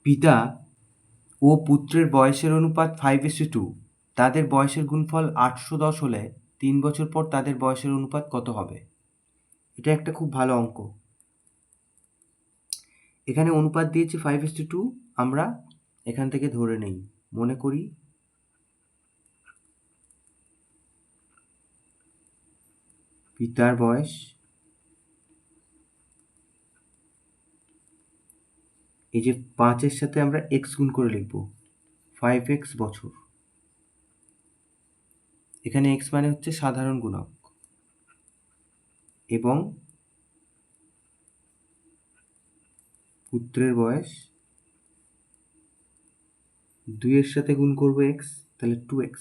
পিতা ও পুত্রের বয়সের অনুপাত 5:2, তাদের বয়সের গুণফল 810 হলে 3 বছর পর তাদের বয়সের অনুপাত কত হবে? এটা একটা খুব ভালো অঙ্ক। এখানে অনুপাত দিয়েছে 5:2, আমরা এখান থেকে ধরে নেই, মনে করি পিতার বয়স এই যে 5-এর সাথে আমরা x গুণ করে লিখব, 5x বছর। এখানে x মানে হচ্ছে সাধারণ গুণক, এবং পুত্রের বয়স 2-এর সাথে গুণ করব x, তাহলে 2x,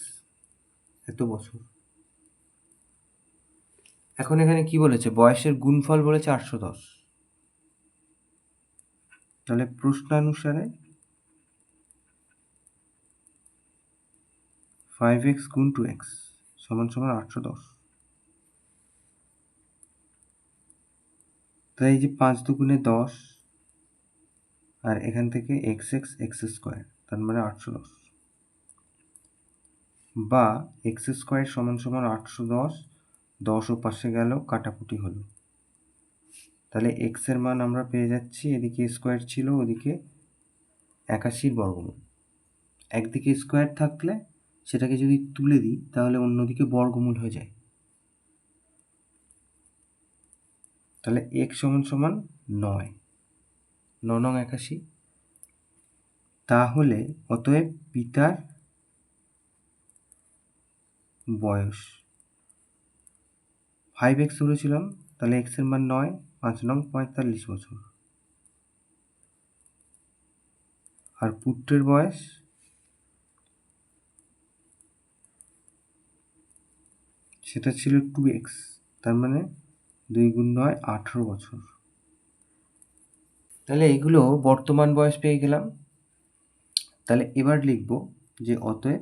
এত বছর। এখন এখানে কি বলেছে? বয়সের গুণফল বলেছে 810। তাহলে প্রশ্নানুসারে 5x গুণ 2x সমান সমান 810। তাই এই যে 5 দুগুণে 10, আর এখান থেকে x স্কোয়ার, তার মানে 810, বা এক্স স্কোয়ার সমান সমান 810, 10 ও পাশে গেল, কাটাকুটি হলো। তাহলে এক্স এর মান আমরা পেয়ে যাচ্ছি, এদিকে স্কোয়ার ছিল, ওদিকে 81 বর্গমূল। একদিকে স্কোয়ার থাকলে সেটাকে যদি তুলে দিই তাহলে অন্যদিকে বর্গমূল হয়ে যায়। তাহলে x সমান সমান 9, 9 নং 81। তাহলে অতএব পিতার বয়স 5x ধরেছিলাম, তাহলে x এর মান 9, 5 নং 45 বছর। আর পুত্রের বয়স সেটা ছিল 2x, তার মানে 2 গুণ 9, 18 বছর। তাহলে এগুলো বর্তমান বয়স পেয়ে গেলাম। তাহলে এবার লিখব যে অতএব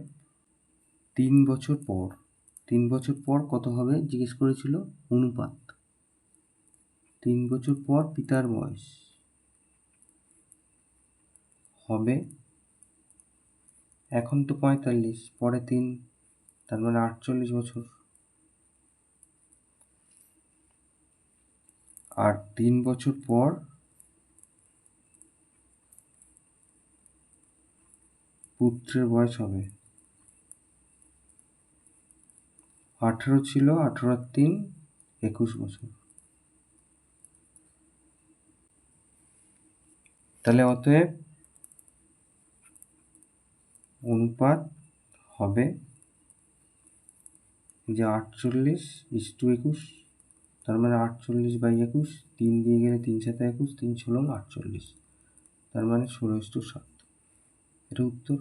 3 বছর পর, 3 বছর পর কত হবে জিজ্ঞেস করেছিল, অনুপাত। 3 বছর পর পিতার বয়স হবে, এখন তো 45, পরে 3, তার মানে 48 বছর। আর 3 বছর পর পুত্রের বয়স হবে 18 ছিল, 18 আর 3, 21 বছর। তাহলে অতএব অনুপাত হবে যে 48:21, তার মানে 48/21, 3 দিয়ে গেলে 3 7 21, 3 16 48, তার মানে 16:7। এটা উত্তর।